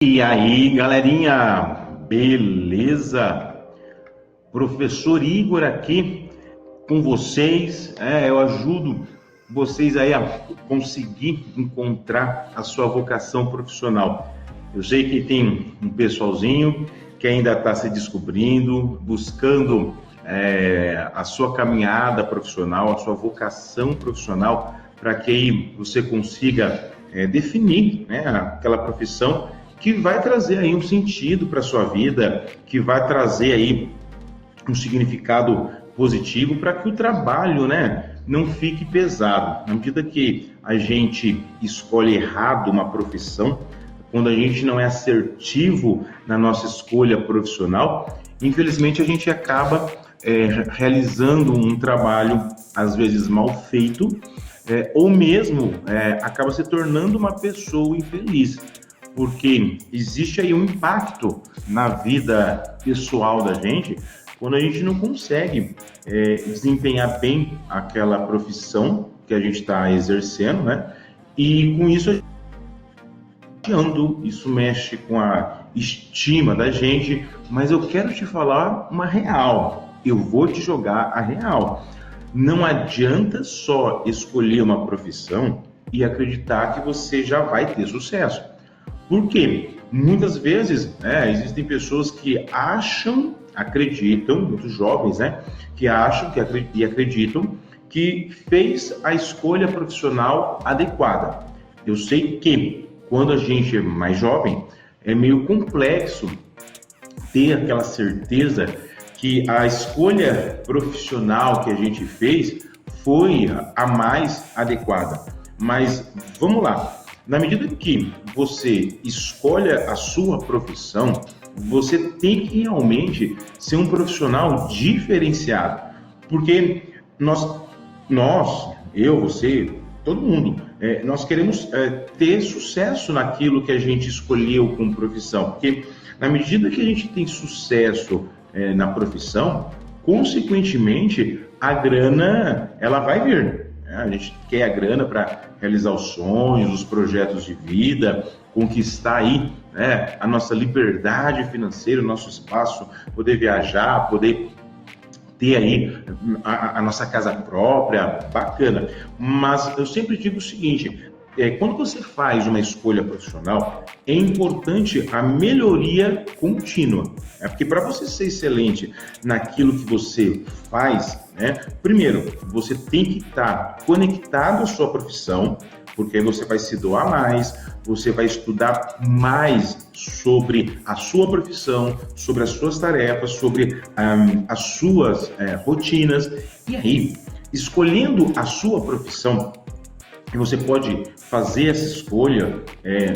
E aí, galerinha, beleza? Professor Igor aqui com vocês. Eu ajudo vocês aí a conseguir encontrar a sua vocação profissional. Eu sei que tem um pessoalzinho que ainda está se descobrindo, buscando a sua caminhada profissional, a sua vocação profissional, para que aí você consiga definir, né, aquela profissão que vai trazer aí um sentido para a sua vida, que vai trazer aí um significado positivo para que o trabalho, né, não fique pesado. Na medida que a gente escolhe errado uma profissão, quando a gente não é assertivo na nossa escolha profissional, infelizmente a gente acaba realizando um trabalho, às vezes mal feito, ou mesmo acaba se tornando uma pessoa infeliz. Porque existe aí um impacto na vida pessoal da gente quando a gente não consegue desempenhar bem aquela profissão que a gente está exercendo, né? E com isso, isso mexe com a estima da gente, mas eu quero te falar uma real, eu vou te jogar a real. Não adianta só escolher uma profissão e acreditar que você já vai ter sucesso. Por quê? Muitas vezes existem pessoas que acreditam, muitos jovens, que acham e acreditam que fez a escolha profissional adequada. Eu sei que quando a gente é mais jovem, é meio complexo ter aquela certeza que a escolha profissional que a gente fez foi a mais adequada. Mas vamos lá. Na medida que você escolha a sua profissão, você tem que realmente ser um profissional diferenciado. Porque eu, você, todo mundo, nós queremos ter sucesso naquilo que a gente escolheu como profissão. Porque na medida que a gente tem sucesso na profissão, consequentemente, a grana ela vai vir. A gente quer a grana para realizar os sonhos, os projetos de vida, conquistar aí a nossa liberdade financeira, o nosso espaço, poder viajar, poder ter aí a nossa casa própria, bacana. Mas eu sempre digo o seguinte, quando você faz uma escolha profissional, é importante a melhoria contínua. Porque para você ser excelente naquilo que você faz, primeiro, você tem que estar conectado à sua profissão, porque aí você vai se doar mais, você vai estudar mais sobre a sua profissão, sobre as suas tarefas, sobre as suas rotinas. E aí, escolhendo a sua profissão, você pode fazer essa escolha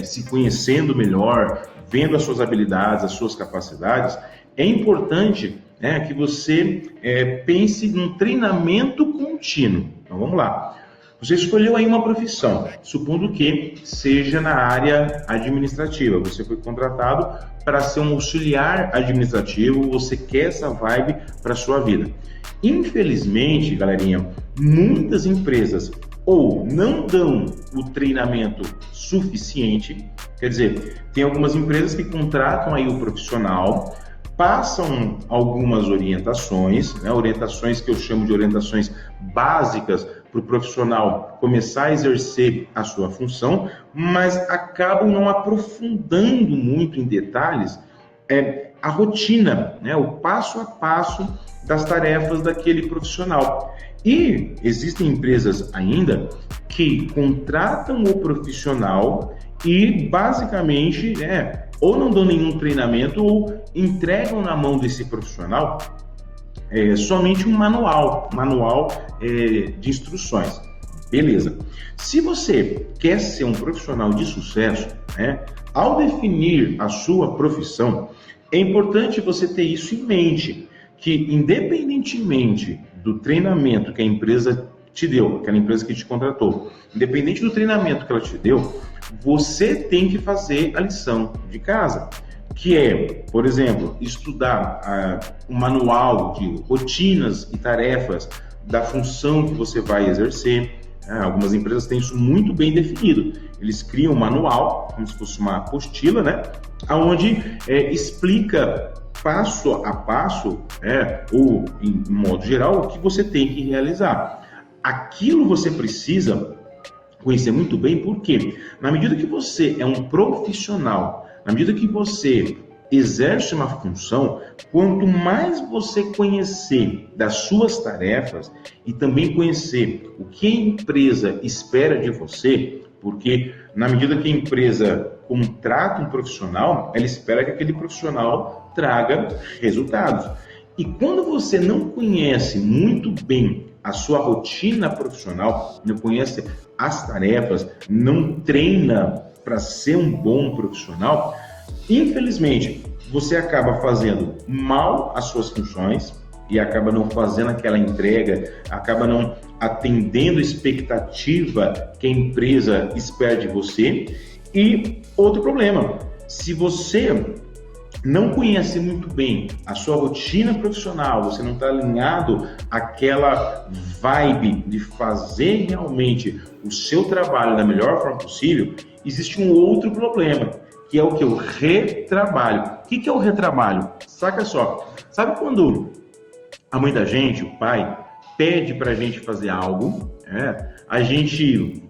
se conhecendo melhor, vendo as suas habilidades, as suas capacidades. É importante que você pense num treinamento contínuo. Então vamos lá. Você escolheu aí uma profissão, supondo que seja na área administrativa. Você foi contratado para ser um auxiliar administrativo, você quer essa vibe para a sua vida. Infelizmente, galerinha, muitas empresas ou não dão o treinamento suficiente, quer dizer, tem algumas empresas que contratam aí o profissional, passam algumas orientações, orientações que eu chamo de orientações básicas para o profissional começar a exercer a sua função, mas acabam não aprofundando muito em detalhes a rotina, o passo a passo das tarefas daquele profissional. E existem empresas ainda que contratam o profissional e basicamente ou não dão nenhum treinamento ou entregam na mão desse profissional somente um manual de instruções. Beleza. Se você quer ser um profissional de sucesso, ao definir a sua profissão, é importante você ter isso em mente, que independentemente do treinamento que a empresa te deu, aquela empresa que te contratou, independente do treinamento que ela te deu, você tem que fazer a lição de casa, que é, por exemplo, estudar um manual de rotinas e tarefas da função que você vai exercer. Algumas empresas têm isso muito bem definido. Eles criam um manual, como se fosse uma apostila, onde explica passo a passo, ou em modo geral, o que você tem que realizar. Aquilo você precisa conhecer muito bem, porque na medida que você é um profissional, na medida que você exerce uma função, quanto mais você conhecer das suas tarefas e também conhecer o que a empresa espera de você, porque na medida que a empresa contrata um profissional, ela espera que aquele profissional traga resultados. E quando você não conhece muito bem a sua rotina profissional, não conhece as tarefas, não treina para ser um bom profissional, infelizmente, você acaba fazendo mal as suas funções e acaba não fazendo aquela entrega, acaba não atendendo a expectativa que a empresa espera de você. E outro problema, se você não conhece muito bem a sua rotina profissional, você não está alinhado àquela vibe de fazer realmente o seu trabalho da melhor forma possível, existe um outro problema, que é o que? O retrabalho. O que é o retrabalho? Saca só, sabe quando a mãe da gente, o pai, pede para a gente fazer algo, a gente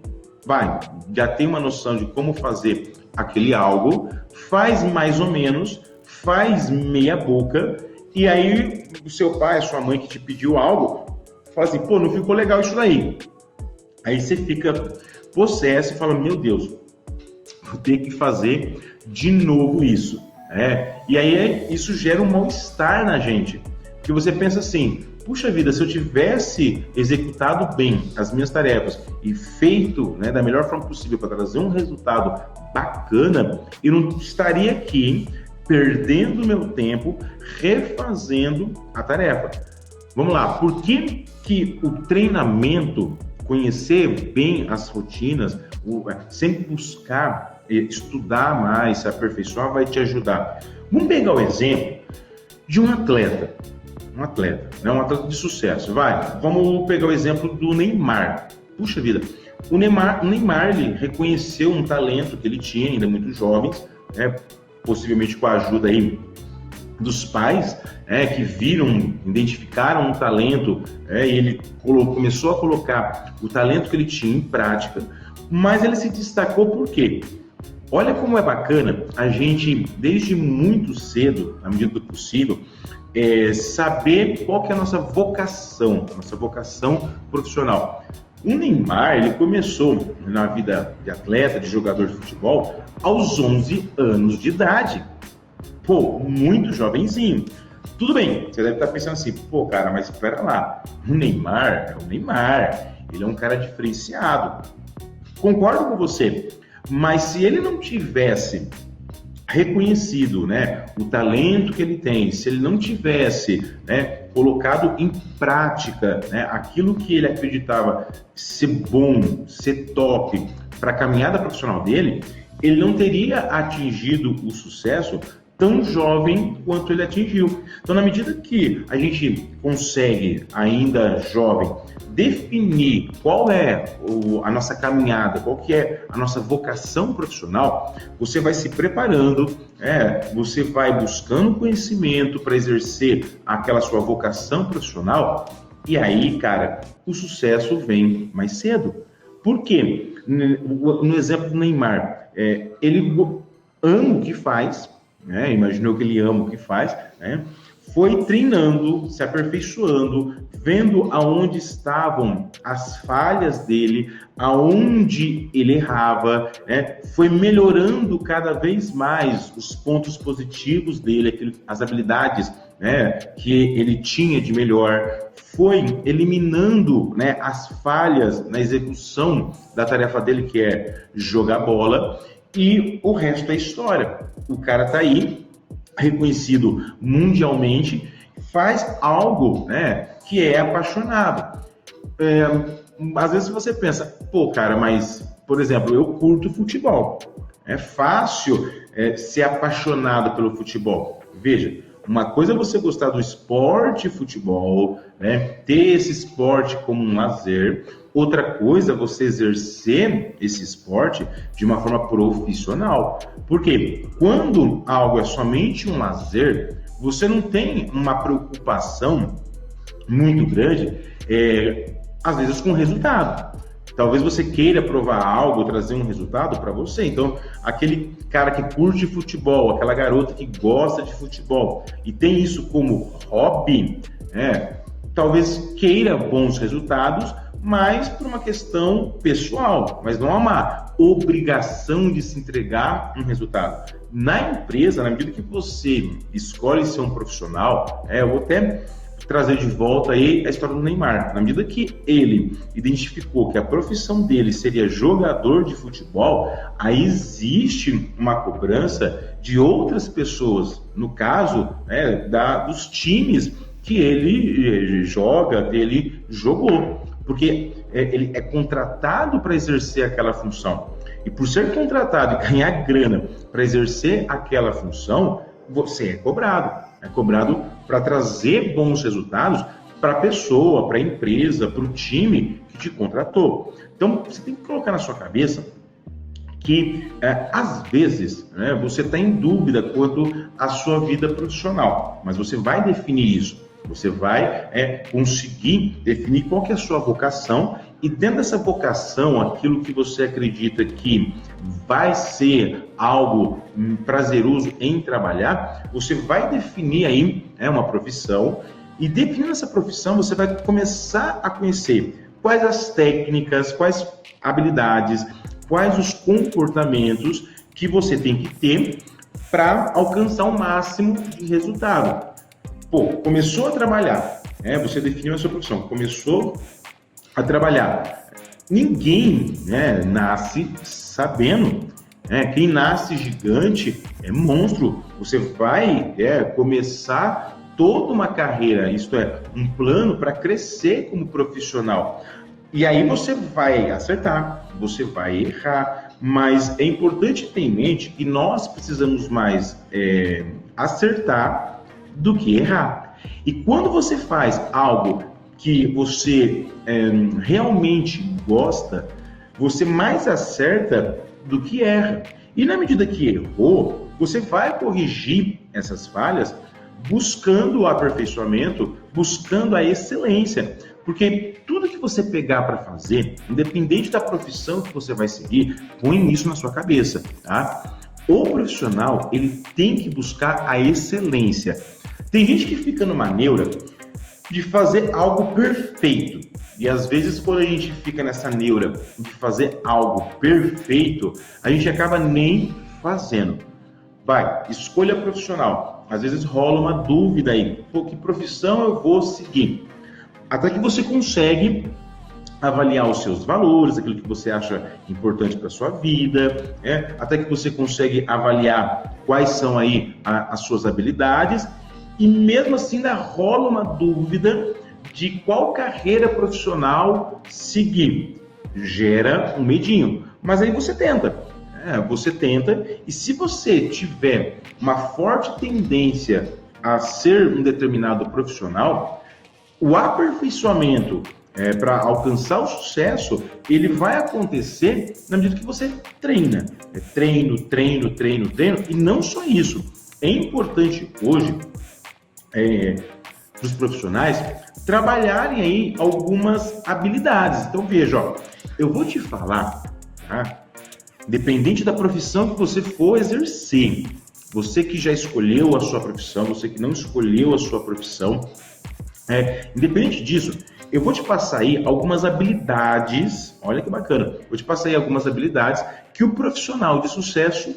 já tem uma noção de como fazer aquele algo, faz mais ou menos, faz meia boca, e aí o seu pai, a sua mãe que te pediu algo, fala assim, pô, não ficou legal isso daí. Aí você fica possesso e fala, meu Deus, vou ter que fazer de novo isso. E aí isso gera um mal-estar na gente, porque você pensa assim, puxa vida, se eu tivesse executado bem as minhas tarefas e feito da melhor forma possível para trazer um resultado bacana, eu não estaria aqui perdendo meu tempo refazendo a tarefa. Vamos lá, por que o treinamento, conhecer bem as rotinas, sempre buscar estudar mais, se aperfeiçoar, vai te ajudar? Vamos pegar o exemplo de um atleta de sucesso. Vamos pegar o exemplo do Neymar. Puxa vida, o Neymar ele reconheceu um talento que ele tinha, ainda muito jovem, possivelmente com a ajuda aí dos pais, que identificaram um talento, e ele começou a colocar o talento que ele tinha em prática, mas ele se destacou por quê? Olha como é bacana a gente, desde muito cedo, na medida do possível, saber qual que é a nossa vocação profissional. O Neymar, ele começou na vida de atleta, de jogador de futebol, aos 11 anos de idade. Pô, muito jovenzinho. Tudo bem, você deve estar pensando assim, pô, cara, mas espera lá, o Neymar é o Neymar, ele é um cara diferenciado. Concordo com você, mas se ele não tivesse reconhecido, o talento que ele tem, se ele não tivesse, colocado em prática, aquilo que ele acreditava ser bom, ser top para a caminhada profissional dele, ele não teria atingido o sucesso tão jovem quanto ele atingiu. Então, na medida que a gente consegue, ainda jovem, definir qual é a nossa caminhada, qual que é a nossa vocação profissional, você vai se preparando, você vai buscando conhecimento para exercer aquela sua vocação profissional, e aí, cara, o sucesso vem mais cedo. Por quê? No exemplo do Neymar, ele ama o que faz, imaginou que ele ama o que faz, foi treinando, se aperfeiçoando, vendo aonde estavam as falhas dele, aonde ele errava, foi melhorando cada vez mais os pontos positivos dele, as habilidades que ele tinha de melhor, foi eliminando as falhas na execução da tarefa dele, que é jogar bola, e o resto é história. O cara tá aí, reconhecido mundialmente, faz algo que é apaixonado. Às vezes você pensa, pô, cara, mas, por exemplo, eu curto futebol. É fácil ser apaixonado pelo futebol. Veja, Uma coisa é você gostar do esporte futebol, né? Ter esse esporte como um lazer. Outra coisa é você exercer esse esporte de uma forma profissional. Porque quando algo é somente um lazer, você não tem uma preocupação muito grande, às vezes com o resultado. Talvez você queira provar algo, trazer um resultado para você. Então, aquele cara que curte futebol, aquela garota que gosta de futebol e tem isso como hobby, talvez queira bons resultados, mas por uma questão pessoal, mas não há uma obrigação de se entregar um resultado. Na empresa, na medida que você escolhe ser um profissional, eu vou até trazer de volta aí a história do Neymar. Na medida que ele identificou que a profissão dele seria jogador de futebol, aí existe uma cobrança de outras pessoas, no caso, dos times que ele joga, que ele jogou, porque ele é contratado para exercer aquela função. E por ser contratado e ganhar grana para exercer aquela função, você é cobrado. É cobrado para trazer bons resultados para a pessoa, para a empresa, para o time que te contratou. Então, você tem que colocar na sua cabeça que, às vezes, você está em dúvida quanto à sua vida profissional, mas você vai definir isso. Você vai conseguir definir qual que é a sua vocação e dentro dessa vocação, aquilo que você acredita que vai ser algo prazeroso em trabalhar, você vai definir aí uma profissão e definindo essa profissão, você vai começar a conhecer quais as técnicas, quais habilidades, quais os comportamentos que você tem que ter para alcançar o máximo de resultado. Começou a trabalhar, você definiu a sua profissão, começou a trabalhar. Ninguém nasce sabendo, quem nasce gigante é monstro. Você vai começar toda uma carreira, isto é, um plano para crescer como profissional. E aí você vai acertar, você vai errar, mas é importante ter em mente que nós precisamos mais acertar do que errar. E quando você faz algo que você realmente gosta, você mais acerta do que erra. E na medida que errou, você vai corrigir essas falhas buscando o aperfeiçoamento, buscando a excelência. Porque tudo que você pegar para fazer, independente da profissão que você vai seguir, põe isso na sua cabeça, tá? O profissional, ele tem que buscar a excelência. Tem gente que fica numa neura de fazer algo perfeito. E às vezes quando a gente fica nessa neura de fazer algo perfeito, a gente acaba nem fazendo. Vai, escolha profissional. Às vezes rola uma dúvida aí. Que profissão eu vou seguir? Até que você consegue avaliar os seus valores, aquilo que você acha importante para a sua vida, até que você consegue avaliar quais são aí as suas habilidades. E mesmo assim ainda rola uma dúvida de qual carreira profissional seguir. Gera um medinho. Mas aí você tenta. E se você tiver uma forte tendência a ser um determinado profissional, o aperfeiçoamento para alcançar o sucesso, ele vai acontecer na medida que você treina. Treino, e não só isso. É importante hoje para os profissionais trabalharem aí algumas habilidades. Então veja, eu vou te falar, tá? Independente da profissão que você for exercer, você que já escolheu a sua profissão, você que não escolheu a sua profissão, independente disso, eu vou te passar aí algumas habilidades, olha que bacana, vou te passar aí algumas habilidades que o profissional de sucesso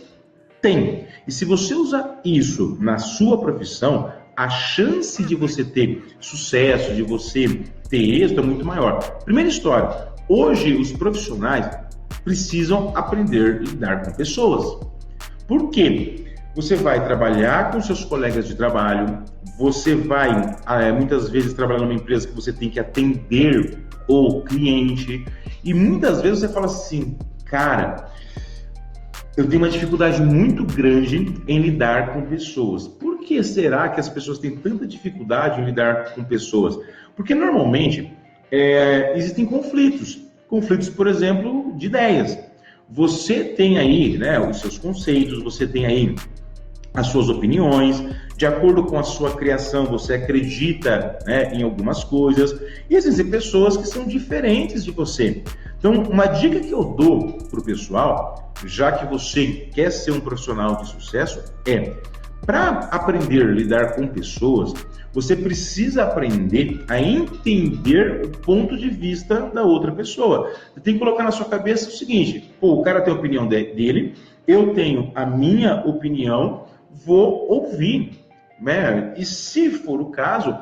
tem. E se você usar isso na sua profissão, a chance de você ter sucesso, de você ter êxito é muito maior. Primeira história, hoje os profissionais precisam aprender a lidar com pessoas. Por quê? Você vai trabalhar com seus colegas de trabalho, você vai muitas vezes trabalhar numa empresa que você tem que atender o cliente e muitas vezes você fala assim, cara, eu tenho uma dificuldade muito grande em lidar com pessoas. Por que será que as pessoas têm tanta dificuldade em lidar com pessoas? Porque normalmente existem conflitos. Conflitos, por exemplo, de ideias. Você tem aí, né, os seus conceitos, você tem aí as suas opiniões, de acordo com a sua criação, você acredita, né, em algumas coisas, e existem pessoas que são diferentes de você. Então, uma dica que eu dou para o pessoal, já que você quer ser um profissional de sucesso, para aprender a lidar com pessoas, você precisa aprender a entender o ponto de vista da outra pessoa. Você tem que colocar na sua cabeça o seguinte: o cara tem a opinião dele, eu tenho a minha opinião, vou ouvir, né? E se for o caso,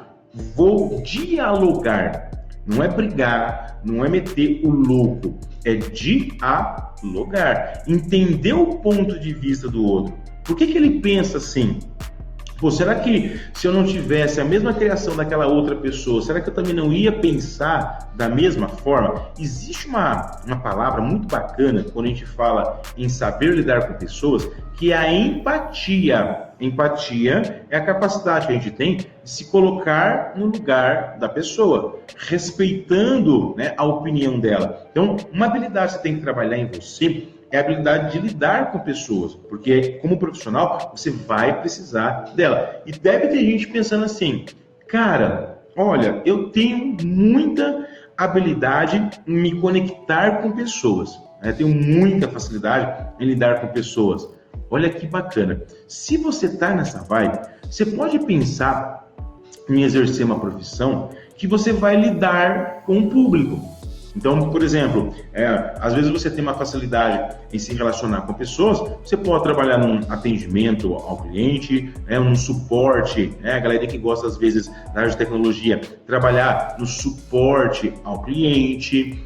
vou dialogar. Não é brigar, não é meter o louco, é dialogar. Entender o ponto de vista do outro. Por que ele pensa assim? Pô, será que se eu não tivesse a mesma criação daquela outra pessoa, será que eu também não ia pensar da mesma forma? Existe uma palavra muito bacana quando a gente fala em saber lidar com pessoas, que é a empatia. Empatia é a capacidade que a gente tem de se colocar no lugar da pessoa, respeitando, né, a opinião dela. Então, uma habilidade que você tem que trabalhar em você é a habilidade de lidar com pessoas, porque como profissional você vai precisar dela. E deve ter gente pensando assim: cara, olha, eu tenho muita habilidade em me conectar com pessoas, né? Tenho muita facilidade em lidar com pessoas. Olha que bacana. Se você está nessa vibe, você pode pensar em exercer uma profissão que você vai lidar com o público. Então, por exemplo, às vezes você tem uma facilidade em se relacionar com pessoas, você pode trabalhar num atendimento ao cliente, num suporte, a galera que gosta às vezes da área de tecnologia, trabalhar no suporte ao cliente,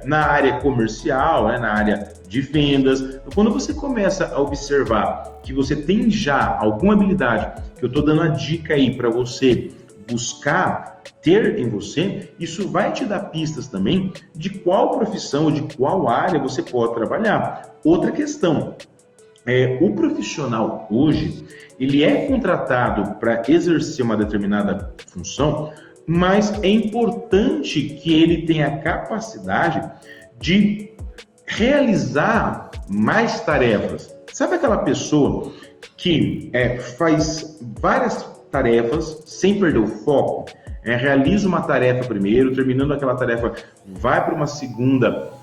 na área comercial, na área de vendas. Quando você começa a observar que você tem já alguma habilidade, que eu estou dando a dica aí para você buscar ter em você, isso vai te dar pistas também de qual profissão, de qual área você pode trabalhar. Outra questão, o profissional hoje, ele é contratado para exercer uma determinada função, mas é importante que ele tenha a capacidade de realizar mais tarefas. Sabe aquela pessoa que faz várias tarefas sem perder o foco? Realiza uma tarefa primeiro, terminando aquela tarefa, vai para uma segunda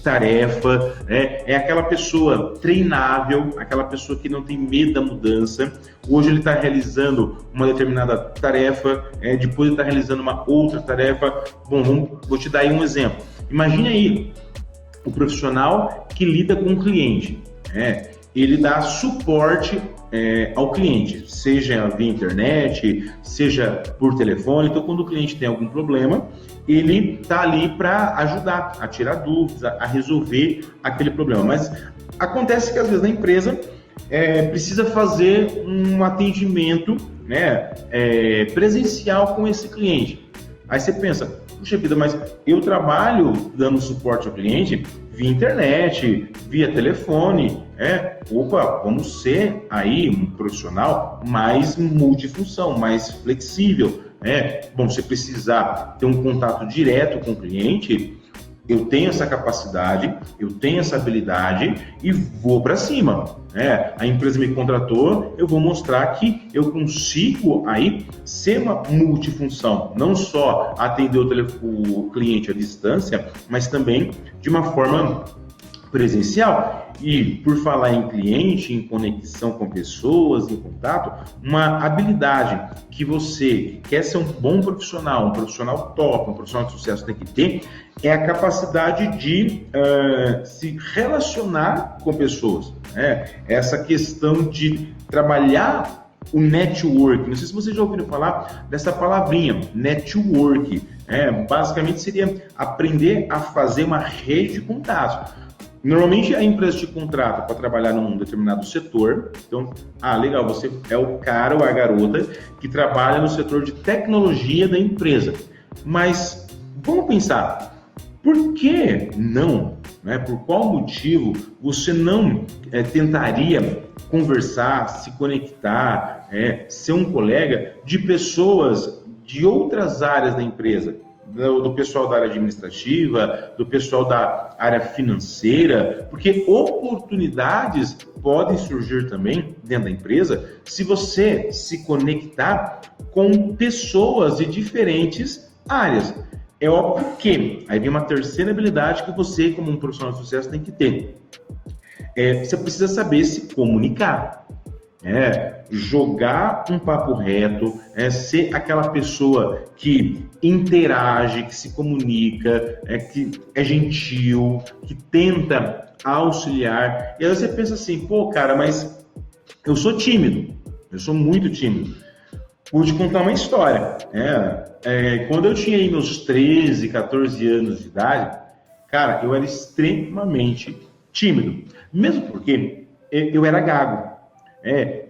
tarefa. É aquela pessoa treinável, aquela pessoa que não tem medo da mudança. Hoje ele está realizando uma determinada tarefa, depois ele está realizando uma outra tarefa. Bom, vou te dar aí um exemplo. Imagine aí o profissional que lida com o cliente. Ele dá suporte ao cliente, seja via internet, seja por telefone. Então, quando o cliente tem algum problema, ele está ali para ajudar, a tirar dúvidas, a resolver aquele problema. Mas acontece que às vezes na empresa precisa fazer um atendimento, presencial com esse cliente. Aí você pensa: puxa vida, mas eu trabalho dando suporte ao cliente via internet, via telefone. Vamos ser aí um profissional mais multifunção, mais flexível. Bom, se precisar ter um contato direto com o cliente, eu tenho essa capacidade, eu tenho essa habilidade e vou para cima. A empresa me contratou, eu vou mostrar que eu consigo aí ser uma multifunção, não só atender o cliente à distância, mas também de uma forma presencial. E por falar em cliente, em conexão com pessoas, em contato, uma habilidade que você quer ser um bom profissional, um profissional top, um profissional de sucesso tem que ter, é a capacidade de se relacionar com pessoas. Essa questão de trabalhar o network. Não sei se vocês já ouviram falar dessa palavrinha, network. Basicamente seria aprender a fazer uma rede de contatos. Normalmente a empresa te contrata para trabalhar num determinado setor. Então, legal, você é o cara ou a garota que trabalha no setor de tecnologia da empresa. Mas vamos pensar, por que não né, por qual motivo você não tentaria conversar, se conectar, ser um colega de pessoas de outras áreas da empresa, do pessoal da área administrativa, do pessoal da área financeira, porque oportunidades podem surgir também dentro da empresa se você se conectar com pessoas de diferentes áreas. É óbvio que aí vem uma terceira habilidade que você, como um profissional de sucesso, tem que ter. Você precisa saber se comunicar. Jogar um papo reto, ser aquela pessoa que interage, que se comunica, que é gentil, que tenta auxiliar. E aí você pensa assim, pô, cara, mas eu sou tímido, eu sou muito tímido. Vou te contar uma história. Quando eu tinha aí meus 13, 14 anos de idade, cara, eu era extremamente tímido, mesmo porque eu era gago.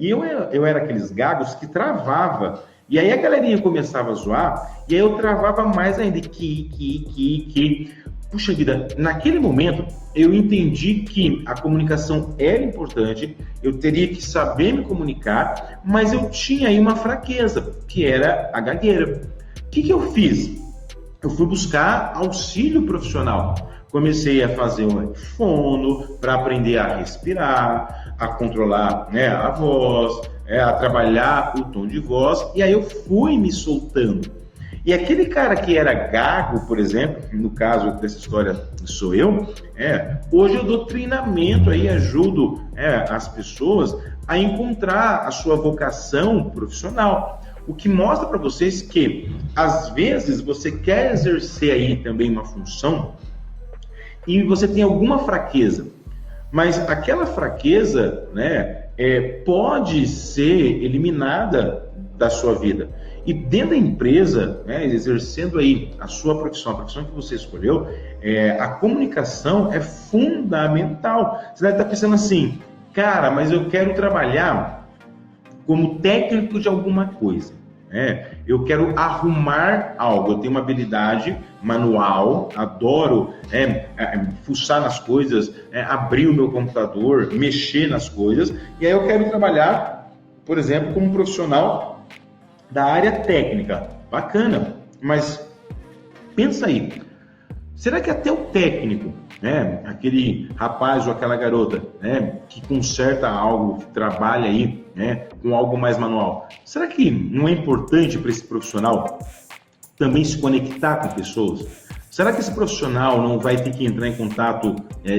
E eu era aqueles gagos que travava. E aí a galerinha começava a zoar, e aí eu travava mais ainda. Puxa vida, naquele momento eu entendi que a comunicação era importante, eu teria que saber me comunicar, mas eu tinha aí uma fraqueza, que era a gagueira. O que eu fiz? Eu fui buscar auxílio profissional. Comecei a fazer um fono para aprender a respirar, a controlar, a voz, a trabalhar o tom de voz, e aí eu fui me soltando. E aquele cara que era gago, por exemplo, no caso dessa história sou eu, hoje eu dou treinamento aí, ajudo as pessoas a encontrar a sua vocação profissional. O que mostra para vocês que, às vezes, você quer exercer aí também uma função e você tem alguma fraqueza, mas aquela fraqueza, pode ser eliminada da sua vida. E dentro da empresa, exercendo aí a sua profissão, a profissão que você escolheu, a comunicação é fundamental. Você deve estar pensando assim, cara, mas eu quero trabalhar como técnico de alguma coisa. Eu quero arrumar algo, eu tenho uma habilidade manual, adoro fuçar nas coisas, abrir o meu computador, mexer nas coisas, e aí eu quero trabalhar, por exemplo, como profissional da área técnica. Bacana, mas pensa aí, será que até o técnico, aquele rapaz ou aquela garota, que conserta algo, que trabalha aí, com algo mais manual, será que não é importante para esse profissional também se conectar com pessoas? Será que esse profissional não vai ter que entrar em contato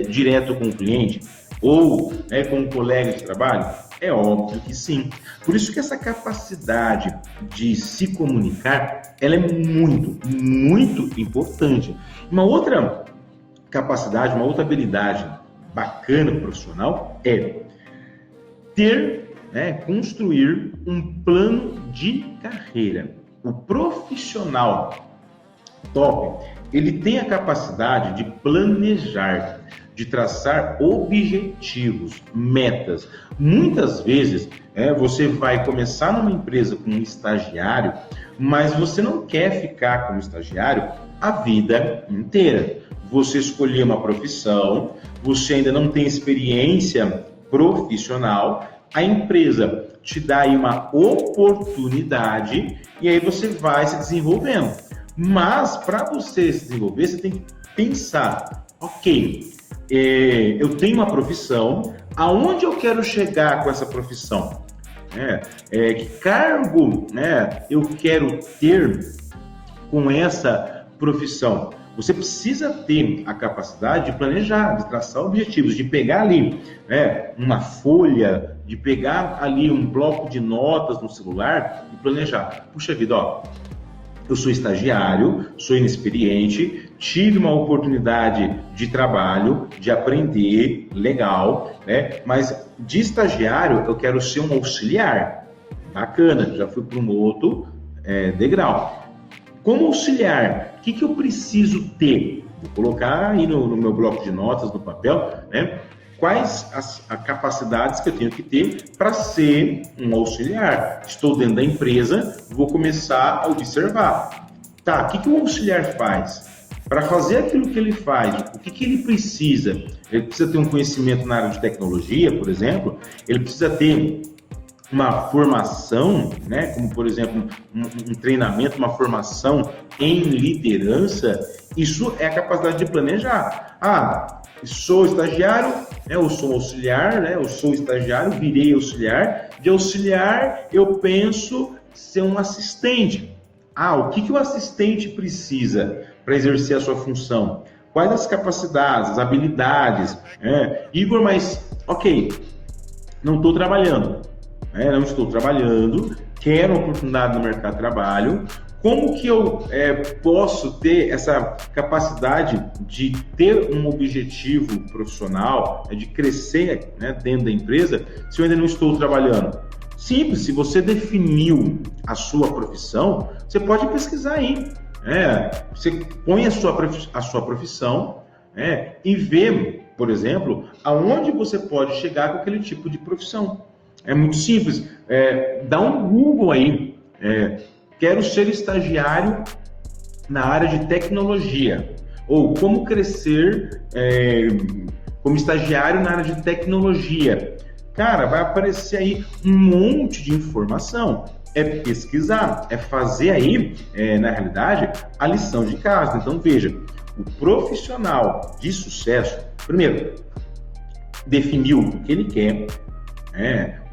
direto com o cliente ou com um colega de trabalho? É óbvio que sim. Por isso que essa capacidade de se comunicar, ela é muito, muito importante. Uma outra capacidade, uma outra habilidade bacana profissional é construir um plano de carreira. O profissional top, ele tem a capacidade de planejar, de traçar objetivos, metas. Muitas vezes, você vai começar numa empresa como estagiário, mas você não quer ficar como estagiário a vida inteira. Você escolheu uma profissão, você ainda não tem experiência profissional, a empresa te dá aí uma oportunidade e aí você vai se desenvolvendo. Mas para você se desenvolver, você tem que pensar, ok, eu tenho uma profissão, aonde eu quero chegar com essa profissão? Que cargo eu quero ter com essa profissão? Você precisa ter a capacidade de planejar, de traçar objetivos, de pegar ali uma folha, de pegar ali um bloco de notas no celular e planejar. Puxa vida, eu sou estagiário, sou inexperiente, tive uma oportunidade de trabalho, de aprender, legal, mas de estagiário eu quero ser um auxiliar. Bacana, já fui para um outro degrau. Como auxiliar, o que eu preciso ter? Vou colocar aí no meu bloco de notas, no papel, quais as capacidades que eu tenho que ter para ser um auxiliar. Estou dentro da empresa, vou começar a observar. Tá, o que o auxiliar faz? para fazer aquilo que ele faz, o que ele precisa? Ele precisa ter um conhecimento na área de tecnologia, por exemplo, ele precisa ter uma formação, né, como por exemplo um treinamento, uma formação em liderança. Isso é a capacidade de planejar. Sou estagiário, né, eu sou auxiliar, né, eu sou estagiário, virei auxiliar. De auxiliar, eu penso ser um assistente. O que o assistente precisa para exercer a sua função? Quais as capacidades, as habilidades? Igor, mas, ok, não estou trabalhando. Não estou trabalhando, quero uma oportunidade no mercado de trabalho. Como que eu posso ter essa capacidade de ter um objetivo profissional, de crescer, né, dentro da empresa, se eu ainda não estou trabalhando? Simples, se você definiu a sua profissão, você pode pesquisar aí. Você põe a sua profissão e vê, por exemplo, aonde você pode chegar com aquele tipo de profissão. É muito simples. Dá um Google aí. Quero ser estagiário na área de tecnologia. Ou como crescer como estagiário na área de tecnologia. Cara, vai aparecer aí um monte de informação. É pesquisar, é fazer aí, na realidade, a lição de casa. Então, veja, o profissional de sucesso, primeiro, definiu o que ele quer,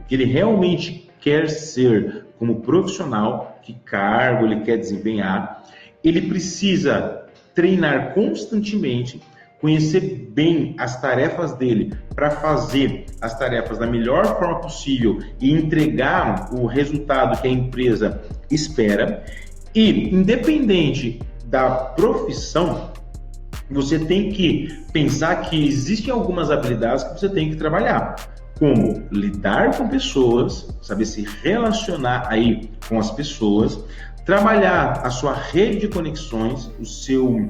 o que ele realmente quer ser como profissional, que cargo ele quer desempenhar. Ele precisa treinar constantemente, conhecer bem as tarefas dele para fazer as tarefas da melhor forma possível e entregar o resultado que a empresa espera. E, independente da profissão, você tem que pensar que existem algumas habilidades que você tem que trabalhar, como lidar com pessoas, saber se relacionar aí com as pessoas, trabalhar a sua rede de conexões, o seu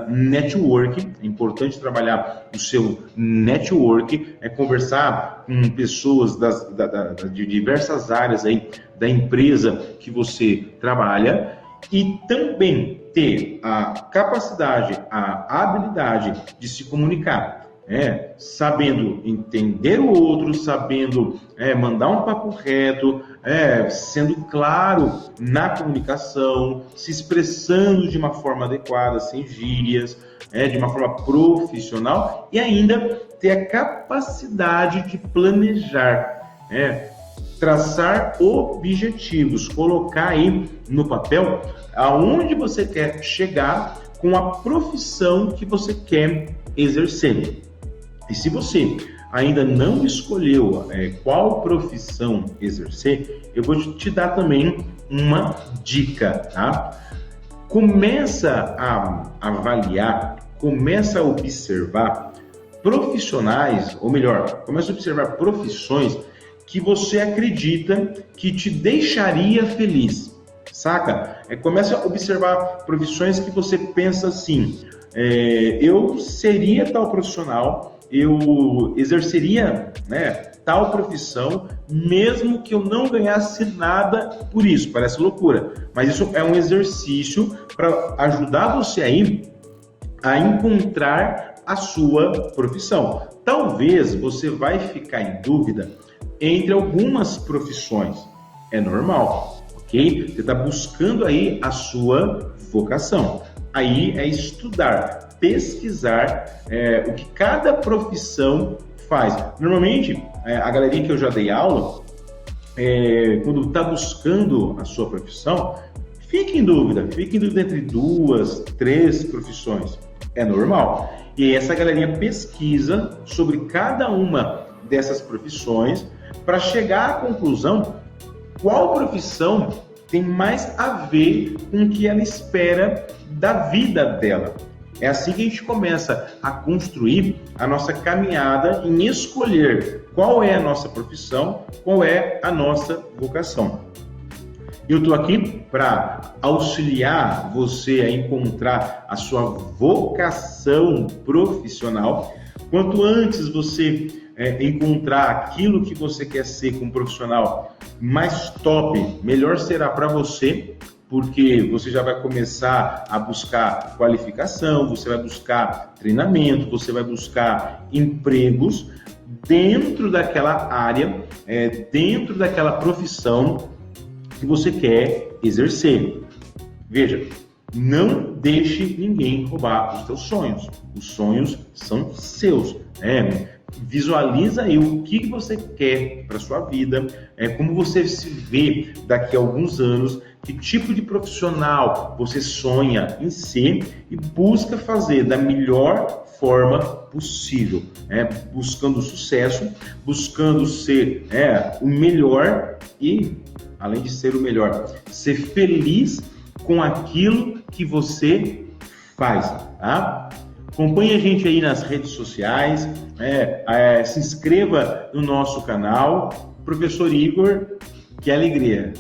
network. É importante trabalhar o seu network, conversar com pessoas de diversas áreas aí da empresa que você trabalha, e também ter a capacidade, a habilidade de se comunicar. Sabendo entender o outro, sabendo mandar um papo reto, sendo claro na comunicação, se expressando de uma forma adequada, sem gírias, de uma forma profissional, e ainda ter a capacidade de planejar, traçar objetivos, colocar aí no papel aonde você quer chegar com a profissão que você quer exercer. E se você ainda não escolheu qual profissão exercer, eu vou te dar também uma dica, tá? Começa a avaliar, começa a observar profissionais, ou melhor, começa a observar profissões que você acredita que te deixaria feliz, saca? Começa a observar profissões que você pensa assim: eu seria tal profissional, eu exerceria, tal profissão, mesmo que eu não ganhasse nada por isso. Parece loucura, mas isso é um exercício para ajudar você aí a encontrar a sua profissão. Talvez você vai ficar em dúvida entre algumas profissões. É normal, ok? Você está buscando aí a sua vocação. Aí é estudar, pesquisar o que cada profissão faz. Normalmente, a galerinha que eu já dei aula, quando está buscando a sua profissão, fique em dúvida entre 2, 3 profissões. É normal. E aí essa galerinha pesquisa sobre cada uma dessas profissões para chegar à conclusão qual profissão tem mais a ver com o que ela espera da vida dela. É assim que a gente começa a construir a nossa caminhada em escolher qual é a nossa profissão, qual é a nossa vocação. Eu estou aqui para auxiliar você a encontrar a sua vocação profissional. Quanto antes você encontrar aquilo que você quer ser como profissional mais top, melhor será para você, porque você já vai começar a buscar qualificação, você vai buscar treinamento, você vai buscar empregos dentro daquela área, dentro daquela profissão que você quer exercer. Veja, não deixe ninguém roubar os teus sonhos. Os sonhos são seus. Visualiza aí o que você quer para sua vida, como você se vê daqui a alguns anos, que tipo de profissional você sonha em ser e busca fazer da melhor forma possível, buscando sucesso, buscando ser o melhor e, além de ser o melhor, ser feliz com aquilo que você faz, tá? Acompanhe a gente aí nas redes sociais, se inscreva no nosso canal. Professor Igor, que alegria!